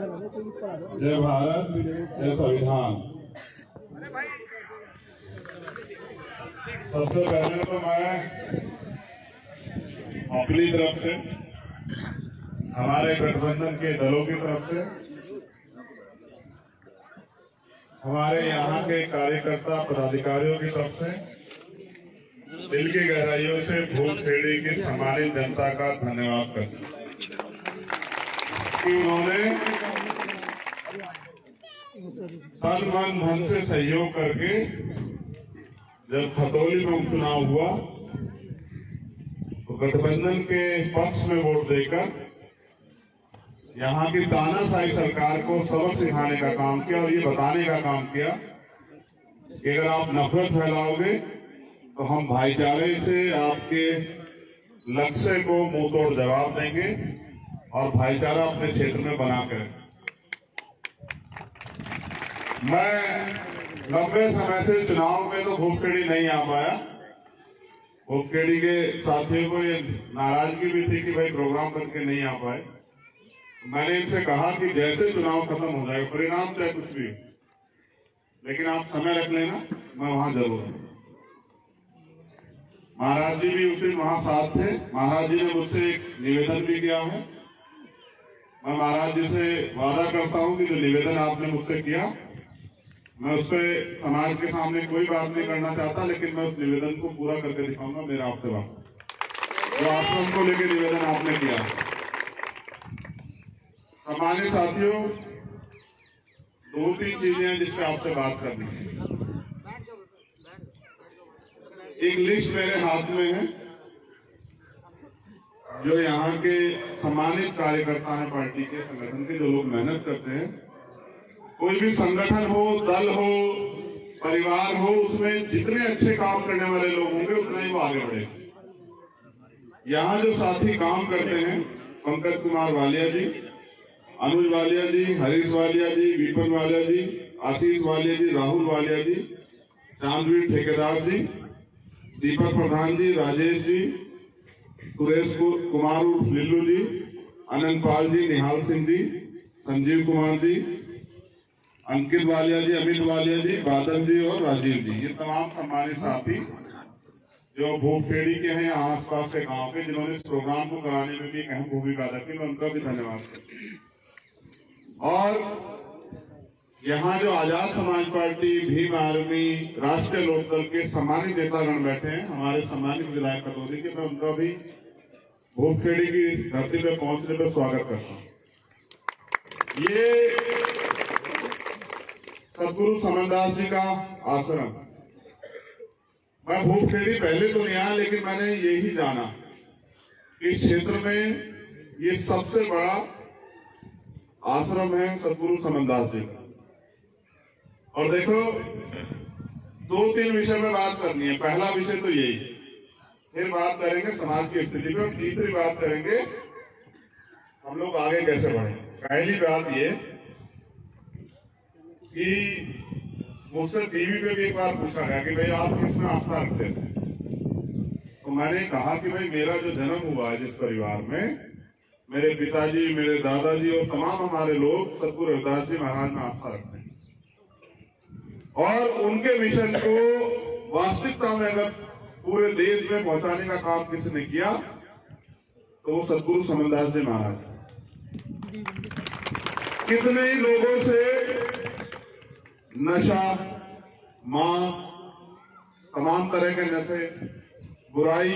जय भारत, जय संविधान। सबसे पहले तो मैं अपनी तरफ से, हमारे गठबंधन के दलों की तरफ से, हमारे यहाँ के कार्यकर्ता पदाधिकारियों की तरफ से दिल की गहराइयों से भूलखेड़ी की सम्मानित जनता का धन्यवाद करता हूं कि उन्होंने तन मन धन से सहयोग करके जब खतौली में उपचुनाव हुआ तो गठबंधन के पक्ष में वोट देकर यहाँ की तानाशाही सरकार को सबक सिखाने का काम किया और ये बताने का काम किया कि अगर आप नफरत फैलाओगे तो हम भाईचारे से आपके लक्ष्य को मुंह तोड़ जवाब देंगे और भाईचारा अपने क्षेत्र में बनाकर। मैं लंबे समय से चुनाव में तो भूलखेड़ी नहीं आ पाया। भूलखेड़ी के साथियों को ये नाराजगी भी थी कि भाई प्रोग्राम करके नहीं आ पाए। मैंने इनसे कहा कि जैसे चुनाव खत्म हो जाएगा, परिणाम चाहे कुछ भी, लेकिन आप समय रख लेना, मैं वहां जरूर हूं। महाराज जी भी उस दिन वहां साथ थे। महाराज जी ने मुझसे एक निवेदन भी किया है। मैं महाराज जी से वादा करता हूं कि जो निवेदन आपने मुझसे किया, मैं उस पर समाज के सामने कोई बात नहीं करना चाहता, लेकिन मैं उस निवेदन को पूरा करके दिखाऊंगा। मेरा आपसे बात, जो आश्रम को लेकर निवेदन आपने किया। सामान्य साथियों, 2-3 चीजें हैं जिसपे आपसे बात करनी है। एक लिस्ट मेरे हाथ में है जो यहाँ के सम्मानित कार्यकर्ता हैं, पार्टी के संगठन के, जो लोग मेहनत करते हैं। कोई भी संगठन हो, दल हो, परिवार हो, उसमें जितने अच्छे काम करने वाले लोग होंगे उतना ही वो आगे बढ़ेगा। यहाँ जो साथी काम करते हैं, पंकज कुमार वालिया जी, अनुज वालिया जी, हरीश वालिया जी, विपिन वालिया जी, आशीष वालिया जी, राहुल वालिया जी, चांदवीर ठेकेदार जी, दीपक प्रधान जी, राजेश जी, सुरेश कुमार उर्फ लिल्लू जी, अनंत पाल जी, निहाल सिंह जी, संजीव कुमार जी, अंकित वालिया जी, अमित वालिया जी, बादल जी और राजीव जी, ये तमाम सम्मानित साथी जो भूलखेड़ी के हैं, आसपास के गांव के, जिन्होंने इस प्रोग्राम को कराने में भी एक अहम भूमिका अदा की, मैं उनका भी धन्यवाद करता हूं। और यहाँ जो आजाद समाज पार्टी, भीम आर्मी, राष्ट्रीय लोकदल के सम्मानित नेतागण बैठे हैं, हमारे सम्मानित विधायक खतौली के, मैं उनका भी भूलखेड़ी की धरती पर पहुंचने पर स्वागत करता हूं। ये सदगुरु समनदास जी का आश्रम, मैं भूलखेड़ी पहले तो नहीं आया, लेकिन मैंने यही जाना कि इस क्षेत्र में ये सबसे बड़ा आश्रम है सदगुरु समनदास जी का। और देखो, 2-3 विषय में बात करनी है। पहला विषय तो यही, फिर बात करेंगे समाज की स्थिति पे, और तीसरी बात करेंगे हम लोग आगे कैसे बढ़े। पहली बात ये कि मुझसे टीवी पे भी एक बार पूछा गया कि भाई आप किसमें आस्था रखते थे, तो मैंने कहा कि भाई मेरा जो जन्म हुआ है जिस परिवार में, मेरे पिताजी, मेरे दादाजी और तमाम हमारे लोग सदगुरु रविदास जी महाराज में आस्था रखते हैं। और उनके मिशन को वास्तविकता में अगर पूरे देश में पहुंचाने का काम किसी ने किया तो वो सदगुरु समनदास जी महाराज। कितने ही लोगों से नशा, मांस, तमाम तरह के नशे, बुराई,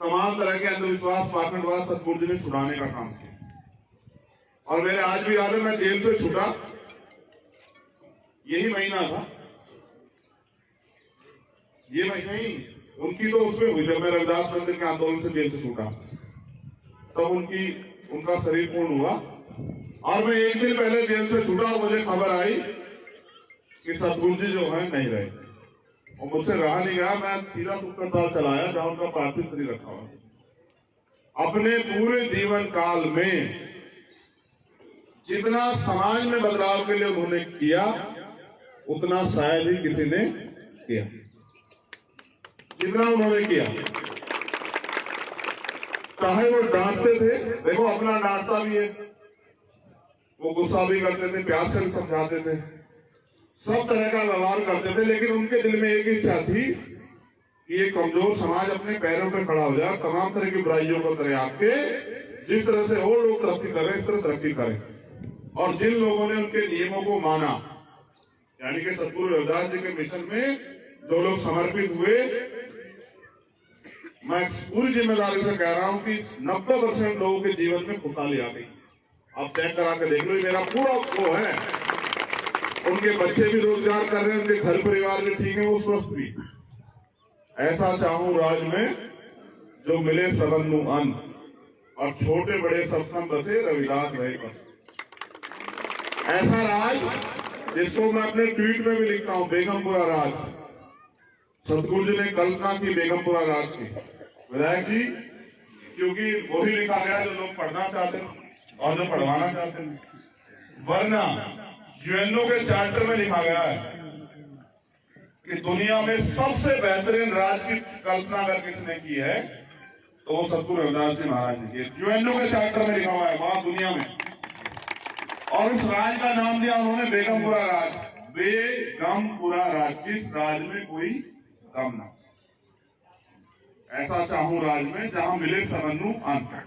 तमाम तरह के अंधविश्वास, पाखंडवाद सदगुरु जी ने छुड़ाने का काम किया। और मेरे आज भी याद है, मैं जेल से छूटा, यही महीना था, ये महीना ही उनकी तो उसमें हुई जब मैं रविदास मंदिर के आंदोलन से जेल से छूटा, तब उनका शरीर पूर्ण हुआ। और मैं एक दिन पहले जेल से छूटा और मुझे खबर आई कि सदगुरु जी जो है नहीं रहे, और मुझसे रहा नहीं गया। मैं सीधा सुखरताल चलाया जहां उनका पार्थिव शरीर रखा हुआ। अपने पूरे जीवन काल में जितना समाज में बदलाव के लिए उन्होंने किया, उतना शायद ही किसी ने किया जितना उन्होंने किया। चाहे वो डांटते थे, देखो अपना डांटता भी है, वो गुस्सा भी करते थे, प्यार से भी समझाते थे, सब तरह का व्यवहार करते थे, लेकिन उनके दिल में एक ही इच्छा थी कि ये कमजोर समाज अपने पैरों पर खड़ा हो जाए, तमाम तरह की बुराइयों को त्याग के जिस तरह से और लोग तरक्की कर रहे हैं इस तरह तरक्की करें। और जिन लोगों ने उनके नियमों को माना, यानी कि सतगुरु रविदास जी के मिशन में जो लोग समर्पित हुए, मैं पूरी जिम्मेदारी से कह रहा हूं कि 90% लोगों के जीवन में खुशहाली आ गई। आप चेक करा के देख लो, मेरा पूरा वो है, उनके बच्चे भी रोजगार कर रहे हैं, उनके घर परिवार भी ठीक है, वो स्वस्थ भी। ऐसा चाहूं राज में जो मिले सबनु अन्न, और छोटे बड़े सत्संग बसे रविदास रहे पर। ऐसा राज जिसको मैं अपने ट्वीट में भी लिखता हूं, बेगमपुरा राज। सतगुरु जी ने कल्पना की बेगमपुरा राज की, विधायक जी, क्योंकि वही लिखा गया जो लोग पढ़ना चाहते हैं और जो पढ़वाना चाहते हैं। वरना यूएनओ के चार्टर में लिखा गया है कि दुनिया में सबसे बेहतरीन राज की कल्पना अगर किसने की है तो वो सतगुरु रविदास जी महाराज जी के यूएनओ के चार्टर में लिखा हुआ है वहां दुनिया में। और उस राज का नाम दिया उन्होंने बेगमपुरा राज। बेगमपुरा राज, जिस राज में कोई कम ना। ऐसा चाहूं राज में जहां मिले सबनु अन्न,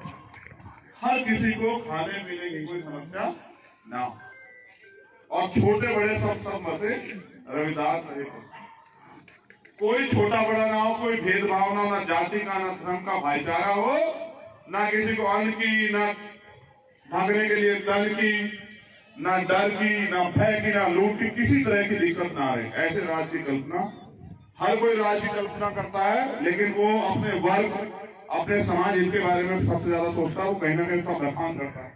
हर किसी को खाने पीने की कोई समस्या ना हो, और छोटे बड़े सब बसे रविदास रहे। कोई छोटा बड़ा ना हो, कोई भेदभाव ना, ना जाति का, ना धर्म का भाईचारा हो, ना किसी को अन्न की, ना भागने के लिए दल की, ना डर की, ना भय की, ना लूट की, किसी तरह की दिक्कत ना रहे। ऐसे राज्य की कल्पना हर कोई राज्य की कल्पना करता है, लेकिन वो अपने वर्ग, अपने समाज हित के बारे में सबसे ज्यादा सोचता है, वो कहीं ना कहीं उसका बखान करता है।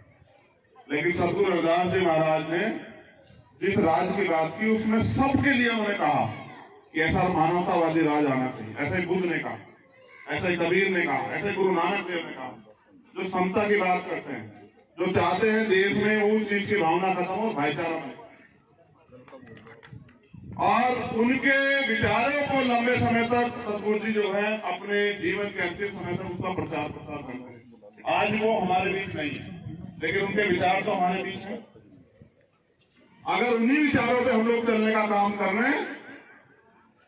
लेकिन सतगुरु रविदास जी महाराज ने जिस राज की बात की उसमें सबके लिए उन्होंने कहा कि ऐसा मानवतावादी राज आना चाहिए। ऐसा ही बुद्ध ने कहा, ऐसा ही कबीर ने कहा, ऐसा ही गुरु नानक देव ने कहा, जो समता की बात करते हैं, जो चाहते हैं देश में उस चीज की भावना खत्म हो, भाईचारा में। और उनके विचारों को लंबे समय तक सतगुरु जी जो है अपने जीवन के अंतिम समय तक उसका प्रचार प्रसार करते हैं। आज वो हमारे बीच नहीं है, लेकिन उनके विचार तो हमारे बीच है। अगर उन्हीं विचारों पे हम लोग चलने का काम कर रहे हैं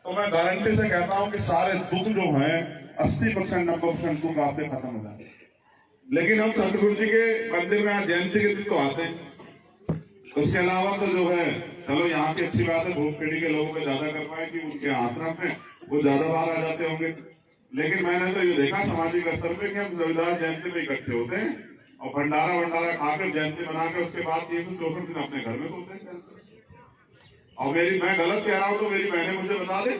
तो मैं गारंटी से कहता हूं कि सारे दुख जो हैं 80% 90% दुख आपके खत्म हो जाते हैं। लेकिन हम सतगुरु जी के मंदिर में आज जयंती के दिन तो आते हैं। उसके अलावा तो जो है, चलो यहाँ की अच्छी बात है, भूख पीढ़ी के लोगों पे ज्यादा कर पाए कि उनके आश्रम में वो ज्यादा बाहर आ जाते होंगे। लेकिन मैंने तो ये देखा सामाजिक स्तर पे कि हम रविदास जयंती में इकट्ठे होते हैं और भंडारा खाकर जयंती मना के उसके बाद 364 दिन अपने घर में सोते हैं। और मैं गलत कह रहा हूं तो मेरी बहनें मुझे बता दे,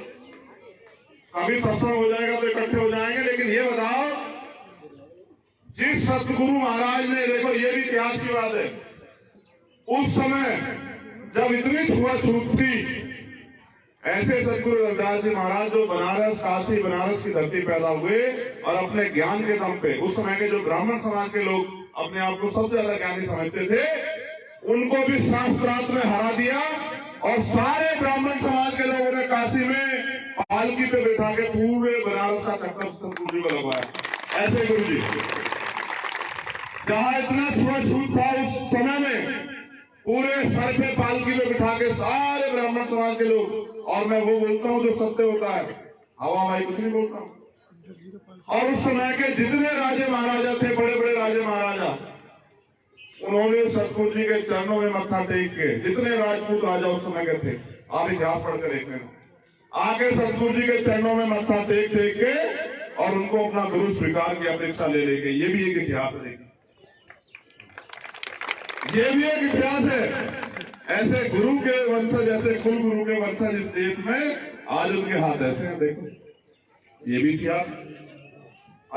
कभी सत्संग हो जाएगा तो इकट्ठे हो जाएंगे। लेकिन ये बताओ, जिस सतगुरु महाराज ने, देखो ये भी इतिहास की बात है, उस समय जब इतनी छुआछूत थी, ऐसे सतगुरु रविदास जी महाराज जो बनारस, काशी बनारस की धरती पैदा हुए और अपने ज्ञान के दम पे उस समय के जो ब्राह्मण समाज के लोग अपने आप को सबसे ज्यादा ज्ञानी समझते थे, उनको भी शास्त्रार्थ में हरा दिया। और सारे ब्राह्मण समाज के लोगों ने काशी में पालकी पे बैठा के पूरे बनारस का चक्कर सतगुरु जी को लगवाया। ऐसे गुरु जी, जहां इतना छुआछूत था उस समय में, पूरे सर पे पालकी पे बिठा के सारे ब्राह्मण समाज के लोग, और मैं वो बोलता हूँ जो सत्य होता है, हवा भाई कुछ नहीं बोलता हूं। और उस समय के जितने राजे महाराजा थे, बड़े बड़े राजे महाराजा, उन्होंने सतगुरु जी के चरणों में मत्था टेक के, जितने राजपूत राजा उस समय के थे, आप इतिहास पढ़कर देख लेना, आके सतगुरु जी के चरणों में मत्था टेक के और उनको अपना गुरु स्वीकार की अपेक्षा ले लेके। ये भी एक इतिहास है, ये भी एक इतिहास है। ऐसे गुरु के वंशज, ऐसे कुल गुरु के वंशज इस देश में आज उनके हाथ ऐसे हैं, देखो ये भी इतिहास।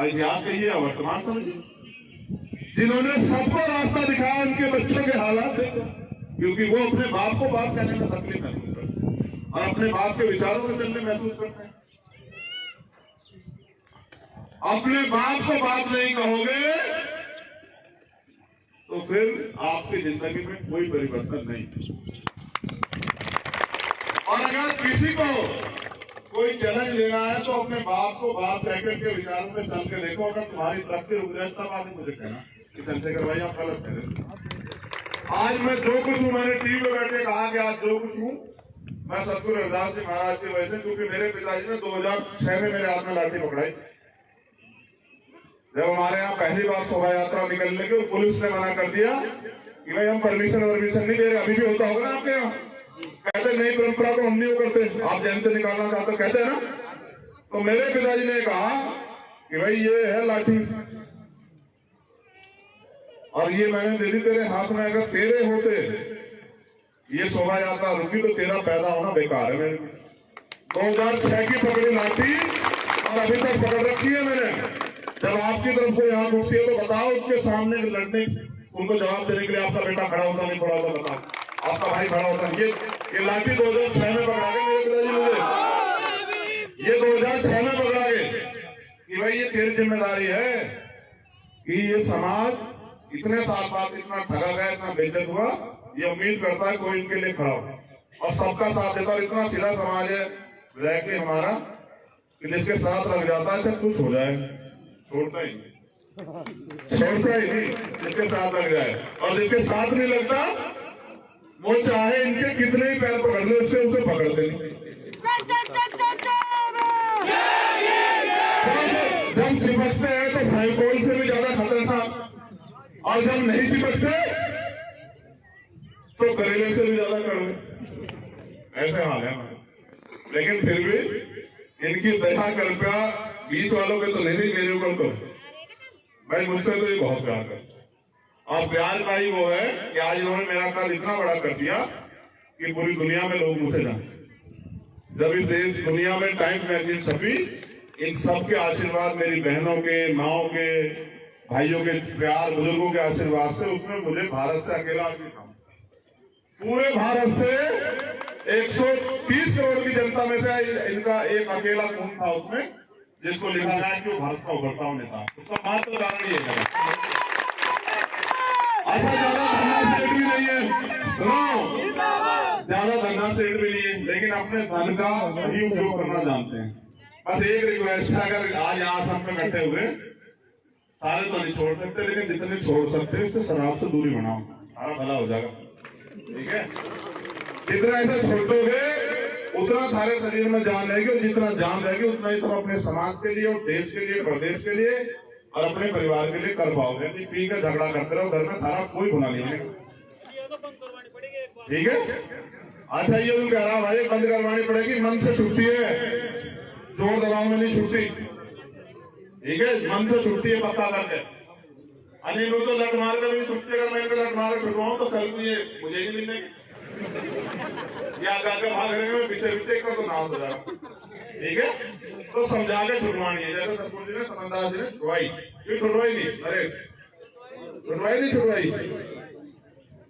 इतिहास कहिए या वर्तमान समझिए। जिन्होंने सबको रास्ता दिखाया, उनके बच्चों के हालात देखो, क्योंकि वो अपने बाप को बात कहने में तकलीफ महसूस करते हैं और अपने बाप के विचारों में चलने महसूस करते हैं। अपने बाप को बात नहीं कहोगे तो फिर आपकी जिंदगी में कोई परिवर्तन नहीं। और अगर किसी को कोई चैलेंज लेना है तो अपने बाप को बाप कहकर के विचारों में चल के देखो। अगर तुम्हारी तरफ से उपदेश तब आदमी मुझे कहना कि चंद्रशेखर भाई आप गलत कह रहे हैं। आज मैं जो कुछ हूं, मैंने टीवी में बैठे कहा कि आज जो कुछ हूं मैं सतगुरु रविदास जी महाराज की वजह से, क्योंकि मेरे पिताजी ने 2006 में मेरे हाथ में लाठी पकड़ाई। जब हमारे यहाँ पहली बार शोभा यात्रा निकलने लगी और पुलिस ने मना कर दिया कि भाई हम परमिशन नहीं दे रहे। अभी भी होता होगा ना आपके यहाँ, कहते नई परंपरा को हम नहीं वो करते, आप जयंती निकालना चाहते हो, कहते हैं ना। तो मेरे पिताजी ने कहा कि भाई ये है लाठी और ये मैंने दे दी तेरे हाथ में, अगर तेरे होते ये शोभा यात्रा रुकी तो तेरा पैदा होना बेकार है। मेरे 2006 की पकड़ी लाठी और अभी तक पकड़ रखी है मैंने। जब आपकी तरफ को यहाँ उठती है तो बताओ, उसके सामने लड़ने उनको जवाब देने के लिए आपका बेटा खड़ा होता नहीं खड़ा होता, बताओ आपका भाई खड़ा होता। ये लाठी 2006 में पकड़ा गए मेरे पिताजी मुझे, ये 2006 में पकड़ा गए कि भाई ये तेरी जिम्मेदारी है कि ये समाज इतने साल बाद इतना ठगा गया, इतना बेइज्जत हुआ, ये उम्मीद करता है कोई इनके लिए खड़ा हो और सबका साथ देता। और इतना सीधा समाज है रह के हमारा कि जिसके साथ लग जाता है सब कुछ हो जाए, छोड़ता ही नहीं, जिसके साथ लग जाए। और जिसके साथ नहीं लगता वो चाहे इनके कितने ही पैर पकड़ ले, उससे उसे पकड़ते नहीं। जब चिपकते हैं तो फेविकोल से भी ज्यादा खतरनाक, और जब नहीं चिपकते तो करेले से भी ज्यादा कड़वे। ऐसे हाल है हमारे। लेकिन फिर भी इनकी दया कृपया 20 वालों के तो नहीं, मेरे ऊपर तो भाई मुझसे तो ये बहुत प्यार करते। और प्यार का ही वो है कि आज इन्होंने मेरा कद इतना बड़ा कर दिया कि पूरी दुनिया में लोग मुझे जानते। जब इस देश दुनिया में टाइम्स मैगजीन छपी, इन सबके आशीर्वाद, मेरी बहनों के, माओ के, भाइयों के प्यार, बुजुर्गों के आशीर्वाद से उसमें मुझे भारत से अकेला आदमी था। पूरे भारत से 130 करोड़ की जनता में से इनका एक अकेला खून था उसमें, जिसको लिखा गया कि वो भारत का उभरता हुआ नेता। उसका मात्र कारण ये है। अच्छा, ज्यादा धन्ना सेठ भी नहीं है, सुनो, ज्यादा धन्ना सेठ भी नहीं है, लेकिन अपने धन का सही उपयोग करना जानते हैं। बस एक रिक्वेस्ट है, अगर आज यहाँ हम पे बैठे हुए सारे तो नहीं छोड़ सकते, लेकिन जितने छोड़ सकते हैं उससे शराब से दूरी बनाओ, सारा भला हो जाएगा। ठीक है, जितना ऐसा छोड़ोगे उतना सारे शरीर में जान रहेगी, और जितना जान रहेगी उतना ही तुम अपने समाज के लिए और देश के लिए, प्रदेश के लिए और अपने परिवार के लिए कर पाओगे। नहीं पी कर झगड़ा करते रहो, घर में सारा कोई गुना नहीं है। ठीक है, अच्छा ये कह रहा भाई बंद करवानी पड़ेगी, मन से छुट्टी है, जोर दबाव में नहीं छुट्टी। ठीक है, मन से छुट्टी है पक्का करके। अनिल तो लट मार कर भी छुट्टी, अगर मैं लट मार कर छुटवाऊं तो कल मुझे ही नहीं मिलेगी, या आगे भाग रहे हैं पीछे कर तो ना हो जाएगा। ठीक है, तो समझा के छुटवानी है, जैसे सतगुरु जी ने, समझदार जी ने छुटवाई, ये छुटवाई नहीं, अरे छुटवाई नहीं छुटवाई।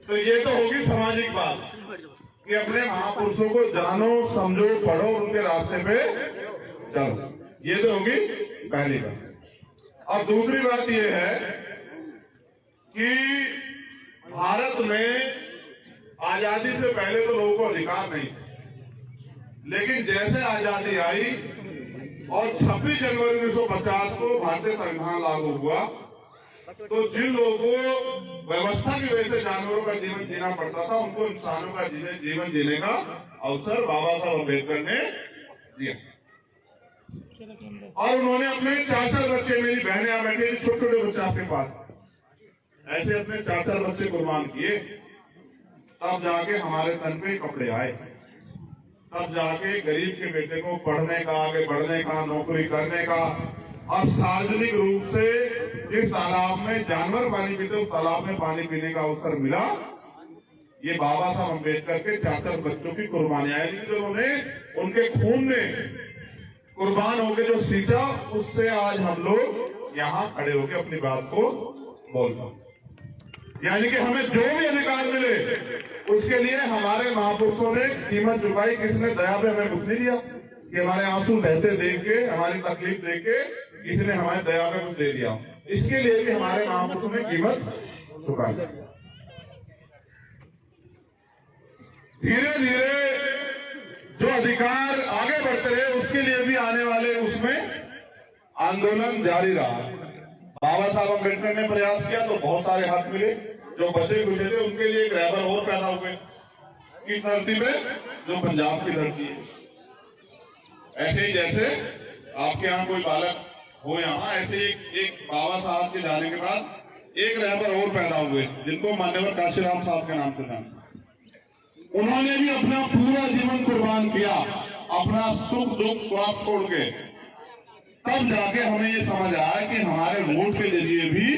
तो ये तो होगी सामाजिक बात कि अपने महापुरुषों को जानो, समझो, पढ़ो, उनके रास्ते पे चलो, ये तो होगी पहली बात। और दूसरी बात ये है कि भारत में आजादी से पहले तो लोगों को अधिकार नहीं, लेकिन जैसे आजादी आई और 26 जनवरी 1950 को भारतीय संविधान लागू हुआ, तो जिन लोगों को व्यवस्था की वजह से जानवरों का जीवन जीना पड़ता था, उनको इंसानों का जीवन जीने का अवसर बाबा साहब अम्बेडकर ने दिया। और उन्होंने अपने 4-4 बच्चे, मेरी बहनें यहाँ बैठी, छोटे-छोटे बच्चे आपके पास, ऐसे अपने 4-4 बच्चे कुर्बान किए, तब जाके हमारे तन पे कपड़े आए, तब जाके गरीब के बेटे को पढ़ने का, आगे बढ़ने का, नौकरी करने का, और सार्वजनिक रूप से जिस तालाब में जानवर पानी पीते उस तालाब में पानी पीने का अवसर मिला। ये बाबा साहब अम्बेडकर के 4-4 बच्चों की कुर्बानियां हैं, जो उन्होंने उनके खून में कुर्बान होकर जो सींचा, उससे आज हम लोग यहाँ खड़े होकर अपनी बात को बोल पाते। यानी कि हमें जो भी अधिकार मिले उसके लिए हमारे महापुरुषों ने कीमत चुकाई। किसने दया पे हमें कुछ नहीं दिया कि हमारे आंसू बहते देख के, हमारी तकलीफ देख के किसी ने हमारे दया पे कुछ दे दिया। इसके लिए भी हमारे महापुरुषों ने कीमत चुकाई। धीरे धीरे जो अधिकार आगे बढ़ते रहे, उसके लिए भी आने वाले उसमें आंदोलन जारी रहा। बाबा साहब अम्बेडकर ने प्रयास किया तो बहुत सारे हक मिले, जो बचे खुचे थे उनके लिए एक रहबर और पैदा हुए इस धरती पे जो पंजाब की धरती है। ऐसे ही जैसे आपके यहाँ कोई बालक हो यहाँ, ऐसे एक बाबा साहब के जाने के बाद एक रहबर और पैदा हुए जिनको मान्यवर काशीराम साहब के नाम से जाना। उन्होंने भी अपना पूरा जीवन कुर्बान किया, अपना सुख दुख स्वार्थ छोड़ के, तब जाके हमें ये समझ आया कि हमारे वोट के जरिए भी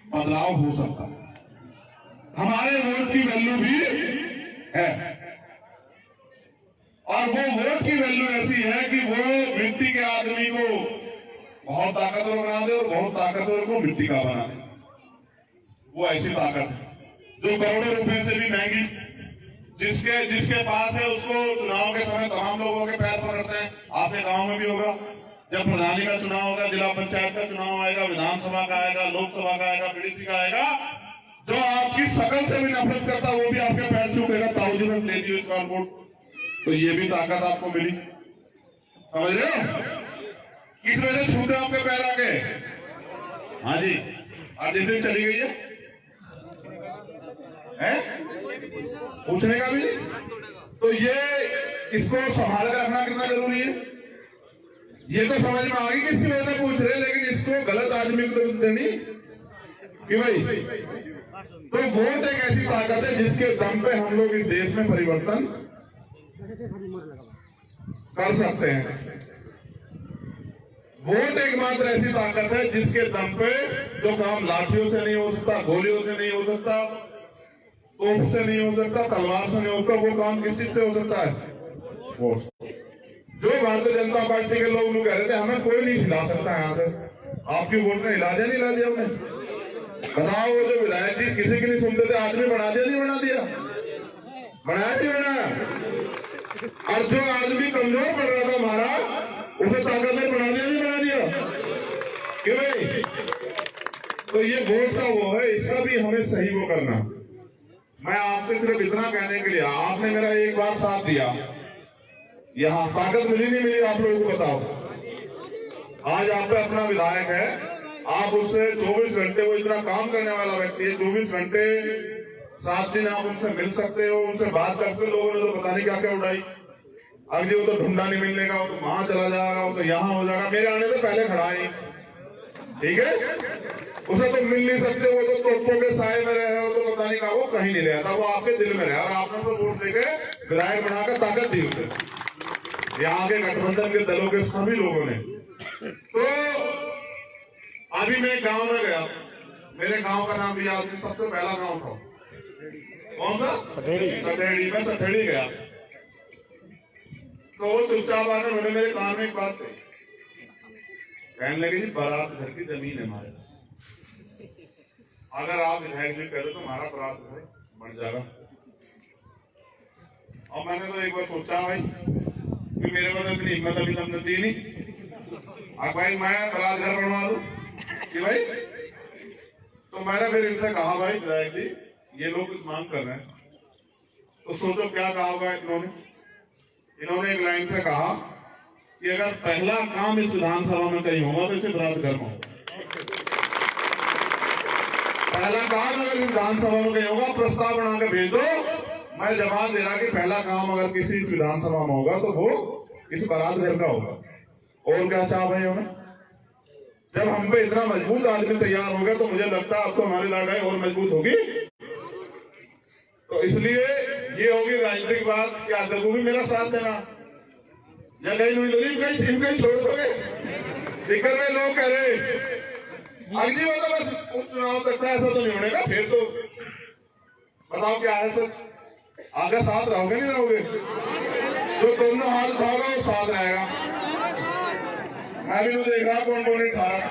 बदलाव हो सकता है, हमारे वोट की वैल्यू भी है। और वो वोट की वैल्यू ऐसी है कि वो मिट्टी के आदमी को बहुत ताकतवर बना दे और बहुत ताकतवर को मिट्टी का बना दे। वो ऐसी ताकत है जो करोड़ों रुपए से भी महंगी, जिसके पास है उसको चुनाव के समय तमाम लोगों के पैर पकड़ते हैं। आपके गांव में भी होगा, जब प्रधानी का चुनाव होगा, जिला पंचायत का चुनाव आएगा, विधानसभा का आएगा, लोकसभा का आएगा, पीडीसी का आएगा, जो आपकी शकल से भी नफरत करता वो भी आपके पैर छूटेगा, ताऊजी में दे दियो इस बार वोट। तो ये भी ताकत आपको मिली, समझ रहे हो? किस वजह से छूटे आपके पैर आगे? हाँ जी, आज जिस दिन चली गई है पूछने का भी नहीं। तो ये इसको संभाल कर रखना कितना जरूरी है, ये तो समझ में आ गई किसकी वजह से पूछ रहे, लेकिन इसको गलत आदमी को तो देनी कि भाई। तो वोट एक ऐसी ताकत है जिसके दम पे हम लोग इस देश में परिवर्तन कर सकते हैं। वोट एकमात्र ऐसी ताकत है जिसके दम पे जो काम लाठियों से नहीं हो सकता, गोलियों से नहीं हो सकता, तोप से नहीं हो सकता, तलवार से नहीं होता, वो काम किस चीज से हो सकता है? वोट। जो भारतीय जनता पार्टी के लोग कह रहे थे हमें कोई नहीं हिला सकता यहाँ से, आपकी वोट ने हिला दिया नहीं हिला दिया उन्हें? बताओ, वो जो विधायक जी किसी की नहीं सुनते थे, आदमी बना दिया नहीं बना दिया? बनाया नहीं बनाया? और जो आदमी कमजोर पड़ रहा था हमारा, उसे ताकतवर बना दिया नहीं बना दिया? क्यों भाई? तो ये वोट का वो है, इसका भी हमें सही वो करना। मैं आपसे सिर्फ इतना कहने के लिए, आपने मेरा एक बार साथ दिया, यहाँ ताकत मिली नहीं मिली आप लोगों को बताओ। आज आप पे अपना विधायक है, आप उससे 24 घंटे, वो इतना काम करने वाला व्यक्ति है, 24 घंटे 7 दिन आप उनसे मिल सकते हो, उनसे बात करते। लोगों ने तो पता नहीं क्या क्या उड़ाई, अगर वो तो ढूंढा नहीं मिलने का, वो तो वहां चला जाएगा, वो तो यहाँ हो जाएगा, मेरे आने से पहले खड़ा है, ठीक है? उसे तो मिल नहीं सकते, वो तो तोपों के साए में रहे, वो तो पता नहीं कहा, वो कहीं नहीं रहता, वो आपके दिल में रहा, और आपने तो वोट देके विधायक बनाकर ताकत दी उसे, यहाँ के गठबंधन के दलों के सभी लोगों ने। तो अभी मैं गांव में गया, मेरे गांव का नाम भी आज सबसे पहला गांव था, कौन सा? सठेड़ी। मैं सठेड़ी गया, तो वो चुपचाप आकर उन्होंने मेरे कान में एक बात कही, कहने लगे जी बारात घर की जमीन है हमारे, अगर आप विधायक जी कह रहे तो हमारा बारात घर बन जाएगा। और मैंने तो एक बार सोचा भाई कि मेरे पास इतनी हिम्मत अभी तक दी नहीं, अब भाई मैं बारात घर बनवा दूं कि भाई? तो मैंने फिर इनसे कहा भाई विधायक जी ये लोग कुछ मांग कर रहे हैं, तो सोचो क्या कहा होगा इन्होंने एक लाइन से कहा कि अगर पहला काम इस विधानसभा में कहीं होगा तो इसे बारात घर में होगा। पहला काम अगर इस विधानसभा में कहीं होगा, प्रस्ताव बना के भेज दो, मैं जवाब दे रहा कि पहला काम अगर किसी इस विधानसभा में होगा तो वो इस बारात घर का होगा। और क्या चाह भाई हमें? जब हम पे इतना मजबूत आदमी तैयार हो गए तो मुझे लगता है अब तो हमारी लड़ाई और मजबूत होगी। तो इसलिए ये होगी राजनीतिक बात कि आज तक भी मेरा साथ देना, या कहीं टीम कहीं छोड़ दोगे। दिक्कत में लोग कह रहे अगली बार तो बस उपचुनाव तक था, ऐसा तो नहीं होने का, फिर तो बताओ क्या है सच? आगे साथ रहोगे नहीं रहोगे? जो दोनों हाथ उठाओगे वो साथ रहेगा। मैं भी देख रहा कौन कौन नहीं ठा रहा,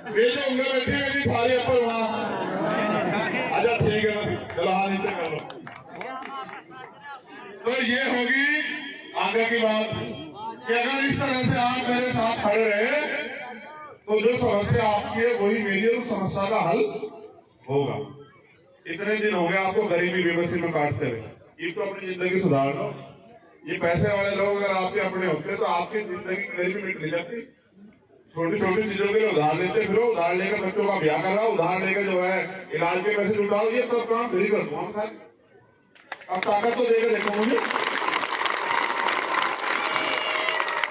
ये जो उंगल बैठी मेरी थाली पर वहां। अच्छा ठीक है, चलो हाँ नीचे कर लो। तो ये होगी आगे की बात कि अगर इस तरह से आप मेरे साथ खड़े रहे तो जो समस्या आपकी है वही मेरी है, उस समस्या का हल होगा। इतने दिन हो गए आपको गरीबी बेबसी में काटते हुए, ये तो अपनी जिंदगी सुधार लो। ये पैसे वाले लोग अगर आपके अपने होते तो आपकी जिंदगी की गरीबी मिट नहीं जाती। छोटी छोटी चीजों के लिए उधार लेते फिर उधार लेकर बच्चों का ब्याह कर रहा, उधार लेकर जो है इलाज के पैसे जुटाओ, ये सब काम फ्री कर दूंगा। अब ताकत तो देकर देखो मुझे,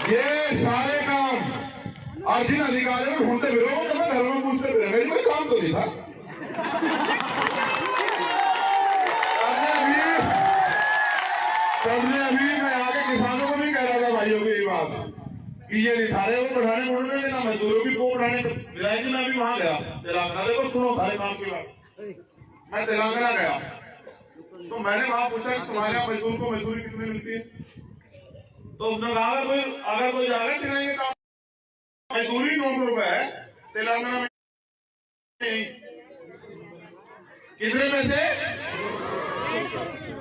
ये सारे काम और जिन अधिकारियों को ढूंढते फिरो तो मैं घर में पूछते फिरेगा, कोई काम तो नहीं था। सबने अभी मैं आगे किसानों को भी कह रहा था भाइयों की बात कि ये निथारे को बढ़ाने मुड़ने देना, मजदूरों की को बढ़ाने। विधायक मैं अभी वहां गया तेलंगाना, देखो सुनो सारे काम की बात। मैं तेलंगाना गया तो मैंने वहां पूछा कि तुम्हारे यहाँ मजदूर को मजदूरी कितनी मिलती है, तो उसने कहा अगर कोई जाएगा चलाएंगे काम मजदूरी 900 रुपए है तेलंगाना में। कितने पैसे?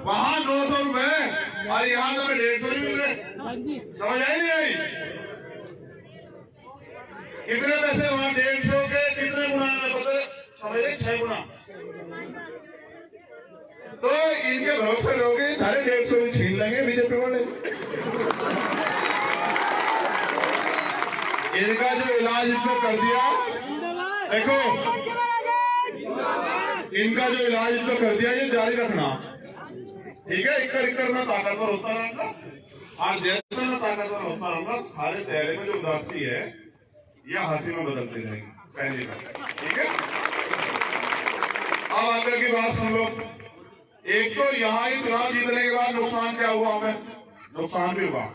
वहां 900 रुपए और यहाँ तो 150 नहीं मिल रहे। समझ आई नहीं आई? कितने पैसे वहां 150 के कितने गुना है पता समझे? 6 गुना। तो इनके भरोसे रहोगे, सारे 150 छीन लेंगे बीजेपी वाले। इनका जो इलाज इनको कर दिया, देखो इनका जो इलाज इनको कर दिया ये जारी रखना, ठीक है? इक्कर में ताकतवर होता रहूंगा, आज जैसे मैं ताकतवर होता रहूंगा, हमारे चेहरे में जो उदासी है यह हंसी में बदलती रहेगी पहली बार, ठीक है? अब आगे की बात सुन लो। एक तो यहाँ ही चुनाव जीतने के बाद नुकसान क्या हुआ हमें? नुकसान भी हुआ।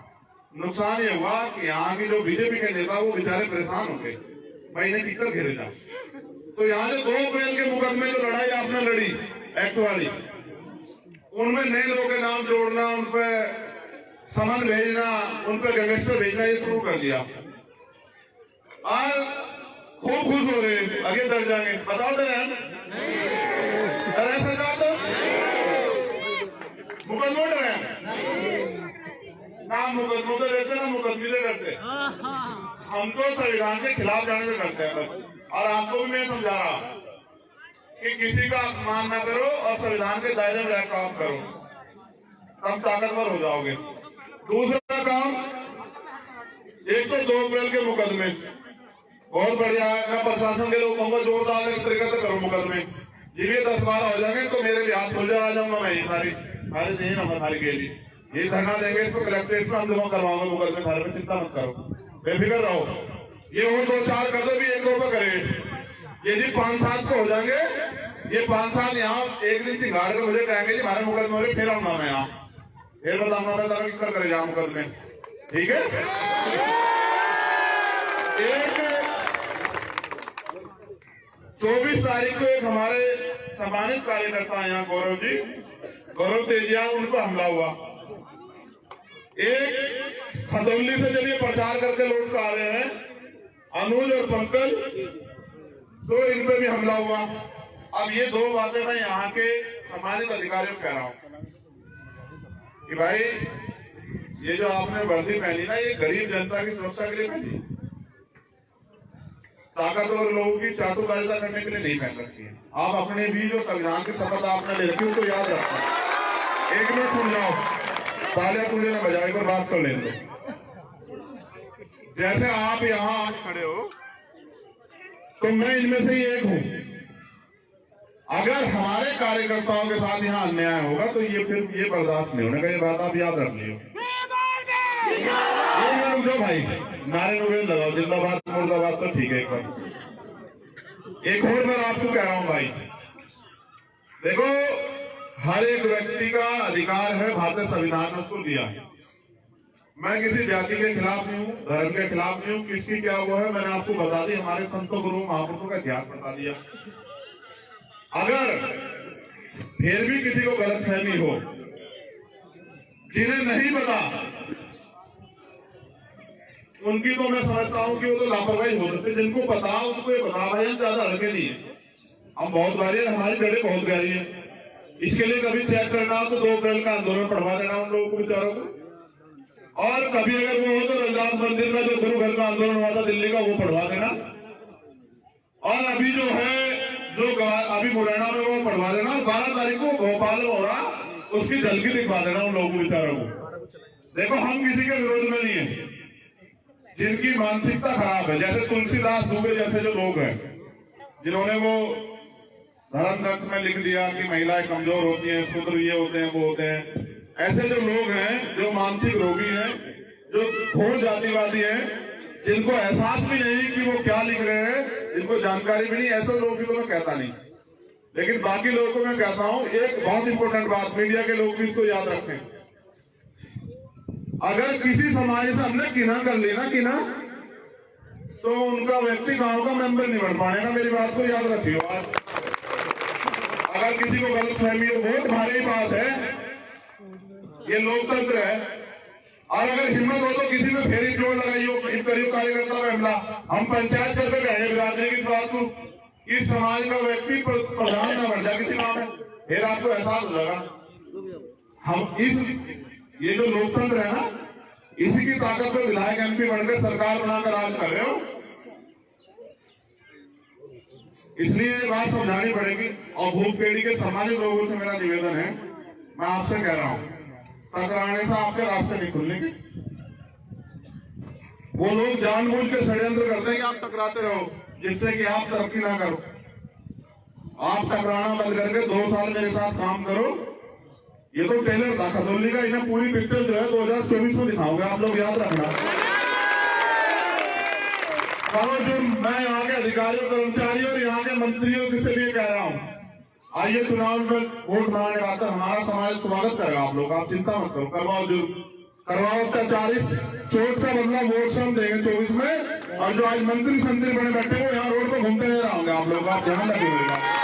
नुकसान ये हुआ कि यहाँ की जो बीजेपी के नेता वो बेचारे परेशान हो गए, भाई इन्हें टिकट घेरेगा। तो यहाँ जो 2 अप्रैल के मुकदमे जो लड़ाई आपने लड़ी एक्ट वाली, उनमें नए लोगों के नाम जोड़ना, उन पर समन भेजना, उन पर गैंगस्टर भेजना, ये शुरू कर दिया और खूब खुश हो रहे आगे बढ़ जाएंगे। बताओ डरे सरकार तो मुकदमों डरे ना, मुकदमों से डरते ना मुकदमे से डरते। हम तो संविधान के खिलाफ जाने से डरते हैं बस। और आपको भी मैं समझा रहा कि किसी का अपमान ना करो और संविधान के दायरे में रह काम करो, तब ताकतवर हो जाओगे। दूसरा काम, एक तो 2 अप्रैल के मुकदमे बहुत बढ़िया है। मैं प्रशासन के लोगों को जोरदार तरीके से करो मुकदमे, ये 10-12 हो जाएंगे तो मेरे लिए हाथ खुल जाए, आ जाऊंगा मैं ये सारी चाहिए ना सारी के लिए ये धरना देंगे, इसको कलेक्ट्रेट में हम जमा करवाऊंगा मुकदमे थाने में, चिंता मत करो, बेफिक्र रहो। ये और 2-4 कर दो भी 1 रुपए करे, ये जी 5-7 को हो जाएंगे। ये 5-7 यहाँ एक दिन चिंगाड़ के मुझे कहेंगे जी हमारे मुकदमे हो रहे, फिर आऊंगा मैं यहाँ, फिर बताऊंगा मैं तब कर करे जाऊँ मुकदमे, ठीक है? एक 24 तारीख को एक हमारे सम्मानित कार्यकर्ता यहाँ गौरव तेजिया, उन पर हमला हुआ। एक खतौली से जब ये प्रचार करके लौट कर आ रहे हैं अनुज और पंकज, तो इन पे भी हमला हुआ। अब ये 2 बातें मैं यहाँ के सम्मानित अधिकारियों को कह रहा हूँ कि भाई ये जो आपने वर्दी पहनी ना, ये गरीब जनता की सुरक्षा के लिए पहनी, ताकतवर लोगों की चाटुकारिता करने के लिए नहीं पहन रखी है। आप अपने भी जो संविधान की शपथ आपने ले रखी उसको याद रखो। 1 मिनट सुन जाओ, तालियां तुझे न बजाई पर बात कर लेंगे। जैसे आप यहाँ खड़े हो तो मैं इनमें से ही एक हूं। अगर हमारे कार्यकर्ताओं के साथ यहाँ अन्याय होगा तो ये फिर ये बर्दाश्त नहीं होने का, ये बात आप याद रख लियो। जो भाई नारे नुरे लगाओ, जिंदाबाद मुर्दाबाद तो ठीक है। एक और मैं आपको कह रहा हूं भाई, देखो हर एक व्यक्ति का अधिकार है, भारतीय संविधान ने उसको दिया है। मैं किसी जाति के खिलाफ नहीं हूँ, धर्म के खिलाफ नहीं हूँ, किसकी क्या वो है मैंने आपको बता दी, हमारे संतों गुरु महापुरुषों का इतिहास बता दिया। अगर फिर भी किसी को गलतफहमी हो, जिन्हें नहीं पता उनकी तो मैं समझता हूं कि वो तो लापरवाही हो सकती है। जिनको पता उनको ये बता भाई हम ज्यादा लड़के नहीं है, हम बहुत गहरी है, हमारी जड़ें बहुत गहरी है। इसके लिए कभी चेक करना हो तो 2 अप्रैल का आंदोलन पढ़वा देना उन लोगों को बेचारों को, और कभी अगर वो हो तो रविदास मंदिर में जो गुरु घर का आंदोलन हुआ था दिल्ली का वो पढ़वा देना, और अभी जो है जो अभी मुरैना में वो पढ़वा देना, और 12 तारीख को भोपाल में हो रहा उसकी झलकी दिखवा देना उन लोगों को बेचारों को। देखो हम किसी के विरोध में नहीं है, जिनकी मानसिकता खराब है, जैसे तुलसीदास दुबे जैसे जो लोग हैं, जिन्होंने वो धर्म ग्रंथ में लिख दिया कि महिलाएं कमजोर होती हैं, शूद्र ये होते हैं, वो होते हैं, ऐसे जो लोग हैं जो मानसिक रोगी हैं, जो घोर जातिवादी हैं, जिनको एहसास भी नहीं कि वो क्या लिख रहे हैं, जिनको जानकारी भी नहीं, ऐसे लोगों की तो मैं कहता नहीं। लेकिन बाकी लोगों को मैं कहता हूं, एक बहुत इंपॉर्टेंट बात, मीडिया के लोग भी इसको याद रखें। अगर किसी समाज से हमने किना कर ली ना, किना, तो उनका व्यक्ति गांव का मेंबर नहीं बन पाएगा। मेरी बात को याद रखियो। आज अगर किसी को गलत फहमी हो, वोट हमारे ही पास है, ये लोकतंत्र है, और अगर हिम्मत हो तो किसी में फेरी जोड़ लगाइयो, करियो कार्यकर्ता में हमला। हम पंचायत करके गए बिरादरी की बात को कि समाज का व्यक्ति प्रधान न बन जाए किसी गांव में, फिर आपको एहसास हो जाएगा। हम ये जो लोकतंत्र है ना, इसी की ताकत पर विधायक एमपी बनकर सरकार बनाकर राज कर रहे हो। इसलिए बात समझानी पड़ेगी। और भूपेड़ी के सम्मानित लोगों से मेरा निवेदन है, मैं आपसे कह रहा हूं, टकराने से आपके रास्ते नहीं खुलेंगे। वो लोग जानबूझ के षड्यंत्र करते हैं कि आप टकराते रहो, जिससे कि आप तरक्की ना करो। आप टकराना बंद करके 2 साल मेरे साथ काम करो। ये तो टेलर था खजौली का, इन्हें पूरी पिक्चर जो है 2024 में दिखाऊंगा, आप लोग याद रखना। जो मैं यहाँ के अधिकारियों, कर्मचारियों और यहाँ के मंत्रियों से भी कह रहा हूँ, आइए चुनाव में वोट मांगने आकर हमारा समाज स्वागत करेगा। आप लोग, आप चिंता मत करो, करवाओ जरूर, करवाओ अत्याचारित, चोट का बदला वोट से हम देंगे 24 में। और जो आज मंत्री संतरी बने बैठे वो यहाँ रोड पर घूमते नजर आएंगे। आप लोग, आप ध्यान रखिएगा।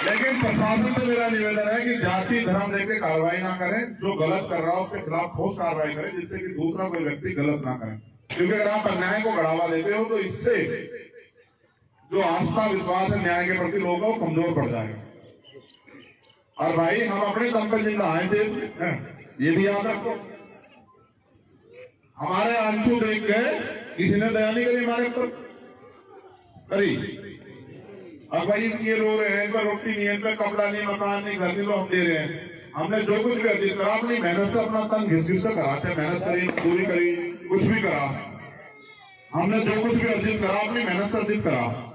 लेकिन प्रशासन से मेरा निवेदन है कि जाति धर्म देकर कार्रवाई ना करें, जो गलत कर रहा है उसके खिलाफ ठोस कार्रवाई करें, जिससे कि दूसरा कोई व्यक्ति गलत ना करे। क्योंकि अगर आप अन्याय को बढ़ावा देते हो तो इससे जो आस्था विश्वास है न्याय के प्रति लोगों को कमजोर पड़ जाएगा। और भाई, हम अपने दम पर जिंदा आए थे, ये भी याद रखो। हमारे अंशु देख के किसी ने दया नहीं करी हमारे ऊपर, करी। अब भाई ये रो रहे हैं, इनका रोटी नहीं है, इनका कपड़ा नहीं, मकान नहीं, घर नहीं, तो हम दे रहे हैं। हमने जो कुछ भी अर्जित करा अपनी मेहनत से, अपना तन घिस घिस कर करा, चाहे मेहनत करी, पूरी करी, कुछ भी करा, हमने जो कुछ भी अर्जित करा अपनी मेहनत से अर्जित करा।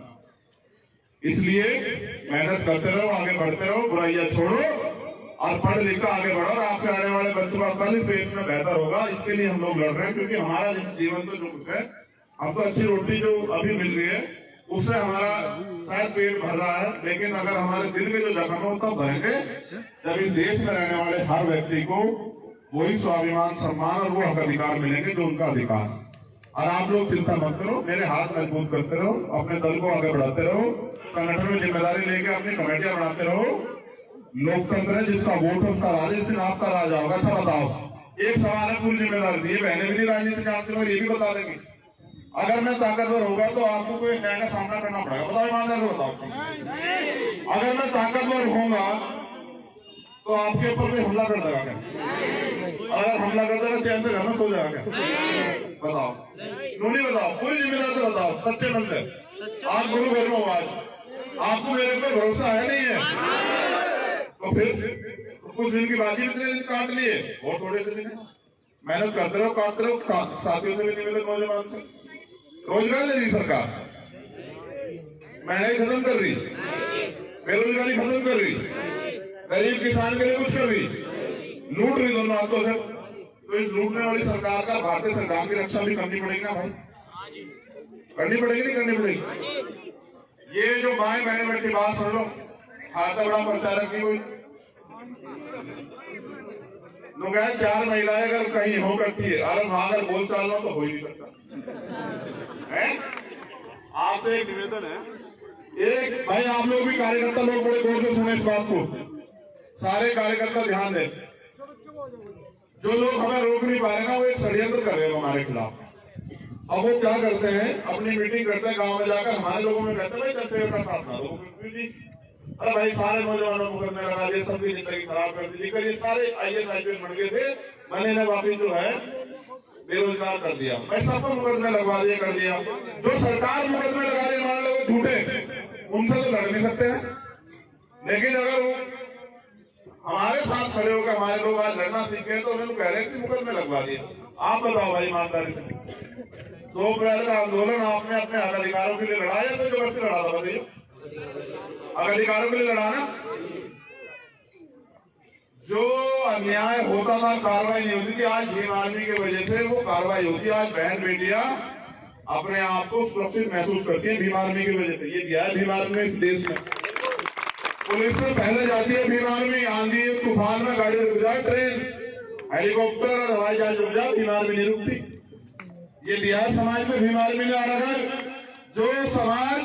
इसलिए मेहनत करते रहो, आगे बढ़ते रहो, बुराइयां छोड़ो और पढ़ लिख कर आगे बढ़ो। और आपके आने वाले बच्चों का कल इस देश में बेहतर होगा, इसके लिए हम लोग लड़ रहे हैं। क्योंकि हमारा जीवन तो जो कुछ है, हमको अच्छी रोटी जो अभी मिल रही है उससे हमारा शायद पेट भर रहा है, लेकिन अगर हमारे दिल में जो जख्म हो तब भरेंगे जब इस देश में रहने वाले हर व्यक्ति को वही स्वाभिमान, सम्मान और वो हक अधिकार मिलेंगे जो उनका अधिकार। और आप लोग चिंता मत करो, मेरे हाथ मजबूत करते रहो, अपने दल को आगे बढ़ाते रहो, संगठन में जिम्मेदारी लेके अपनी कमेटियां बनाते रहो। लोकतंत्र है, जिसका वोट है उसका राज, इस दिन आपका राज होगा। अच्छा बताओ, एक सवाल है, पूरी जिम्मेदारी दी है, बहने भी नहीं राजनीति जानते हो, ये भी बता देंगे। अगर मैं ताकतवर होगा तो आपको कोई न्याय का सामना करना पड़ेगा, बताओ ईमानदार को बताओ। अगर मैं ताकतवर होऊंगा तो आपके ऊपर कोई हमला कर देगा क्या? अगर हमला कर देगा चैन पे घर में सो जाएगा क्या? बताओ, क्यों नहीं बताओ, पूरी जिम्मेदारी से बताओ, सच्चे मन से। आप गुरु घर में हो, आज आपको मेरे पे भरोसा है नहीं है तो फिर कुछ दिन की बाजी इतने दिन काट लिए, और थोड़े से दिन मेहनत करते रहो, काटते रहो। साथियों से भी निवेदन, नौजवान से, रोजगार दे रही सरकार, महंगाई खत्म कर रही, बेरोजगारी खत्म कर रही, गरीब किसान के लिए कुछ कर रही, लूट रही दोनों हाथों से। तो इस लूटने वाली सरकार का भारतीय संविधान की रक्षा भी करनी पड़ेगी ना भाई, करनी पड़ेगी, नहीं करनी पड़ेगी? ये जो माए बहने बैठी बात सुन लो, खासा बड़ा प्रचारक की हुई लोग हैं, 4 महिलाएं अगर कहीं हो करती है, अगर वहां अगर बोल चाल लो तो हो ही नहीं सकता है। आपसे एक निवेदन है, एक भाई आप लोग भी कार्यकर्ता लोग बड़े गौर से सुने इस बात को, सारे कार्यकर्ता ध्यान दें। जो लोग हमें रोक नहीं पा रहे ना, वो एक षड्यंत्र कर रहे हैं हमारे खिलाफ। अब वो क्या करते हैं, अपनी मीटिंग करते हैं गांव में जाकर, हमारे लोगों में कहते हैं भाई जनसेवा का साथ ना दो। अरे भाई, सारे नौजवानों को मुकदमे लगा दिए, सबकी जिंदगी खराब कर दी, लेकिन ये सारे IAS IPS बन गए थे, मैंने इन्हें वापिस जो है बेरोजगार कर दिया। मैं सबको मुकदमे लगवा दिए, कर दिया। जो सरकार मुकदमे लगा रही है, मान लो झूठे, उनसे तो लड़ नहीं सकते हैं। लेकिन अगर वो हमारे साथ खड़े होकर हमारे लोग आज लड़ना सीखे तो उन्होंने कह रहे हैं कि मुकदमे लगवा दिए। आप बताओ भाई ईमानदारी से, 2 अप्रैल का आंदोलन आपने अपने हक अधिकारों के लिए लड़ाया तो जबरदस्ती लड़ा था? बताइए, हक अधिकारों के लिए लड़ाना। जो अन्याय होता था, कार्रवाई नहीं होती थी, आज भीम आर्मी की वजह से वो कार्रवाई होती है। आज बहन बेटियां अपने आप को सुरक्षित महसूस करती है भीम आर्मी की वजह से। ये दिया है भीम आर्मी ने इस देश में। पुलिस से पहले जाती है भीम आर्मी, आंधी तूफान में गाड़ी रुक जाए, ट्रेन, हेलीकॉप्टर और हवाई जहाज रुक जाए, भीम आर्मी नहीं रुकती। ये दिया है समाज में भीम आर्मी ने। और अगर जो समाज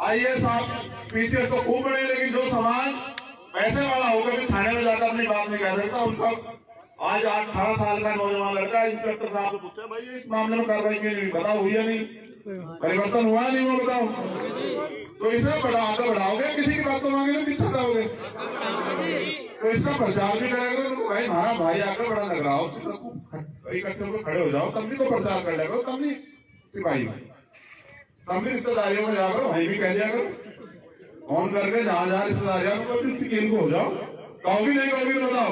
IAS आप PCS तो खूब बड़े, लेकिन जो समाज पैसे वाला होकर भी थाने में जाकर अपनी बात नहीं कह सकता, उनका आज 18 साल का नौजवान लड़का इंस्पेक्टर साहब से पूछा, भाई इस मामले में कार्रवाई क्यों नहीं, बताओ हुई या नहीं, परिवर्तन हुआ नहीं हुआ, बताओ। तो इसे बढ़ाओगे, किसी की बात तो मांगे पीछे हटाओगे, तो इसका प्रचार भी करेगा। तो भाई हमारा भाई आकर बड़ा लग रहा हो, इकट्ठे होकर खड़े हो जाओ, तब भी तो प्रचार कर लिया करो, तब नहीं सिपाही, तब भी रिश्तेदारियों में जाकर वहीं भी कह दिया करो, फोन करके जहां रिश्तेदारियों में कोई भी को हो जाओ। कहोगी नहीं कहोगी तो बताओ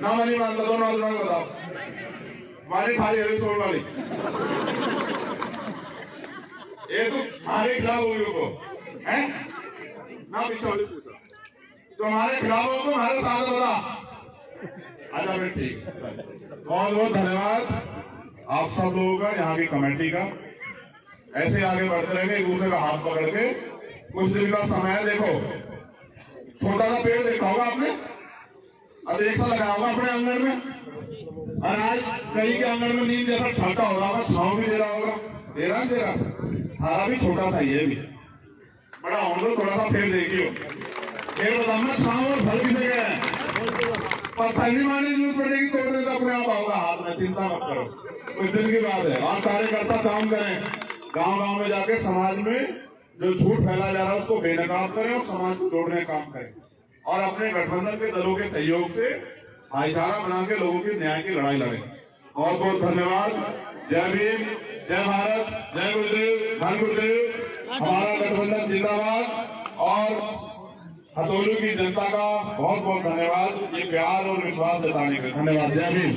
ना, मनी मानता दो नौजवान बताओ, हमारी थाली छोड़ वाली ये तो हमारे खिलाफ होगी को है ना, पीछे वाली पूछा तो हमारे खिलाफ हो तो हमारे साथ बता। अच्छा फिर ठीक, बहुत बहुत धन्यवाद आप सब लोगों का, यहाँ की कमेटी का। ऐसे आगे बढ़ते रहेंगे, एक दूसरे का हाथ पकड़ के। कुछ दिन का समय है, देखो छोटा सा पेड़ देखा होगा आपने, अब एक सा लगाया होगा अपने आंगन में, और आज कहीं के आंगन में नींद जैसा ठंडा हो रहा होगा, छांव भी दे रहा होगा, दे रहा थारा भी छोटा सा ही है, भी बड़ा होगा थोड़ा सा पेड़ देखियो, फिर बताना छांव और फल किसे गए, पत्थर भी मारने की जरूरत पड़ेगी, तोड़ने से अपने आप आओगा हाथ में, चिंता मत करो, कुछ दिन की बात है। और कार्यकर्ता काम करें, गांव गांव में जाके समाज में जो झूठ फैला जा रहा है उसको बेनकाब करें और समाज को जोड़ने का काम करें, और अपने गठबंधन के दलों के सहयोग से भाईचारा बना के लोगों की न्याय की लड़ाई लड़ें। बहुत बहुत धन्यवाद। जय भीम, जय भारत, जय गुरुदेव, धन गुरुदेव। हमारा गठबंधन जिंदाबाद। और हथौली की जनता का बहुत बहुत धन्यवाद, ये प्यार और विश्वास जताने के लिए धन्यवाद। जय भीम।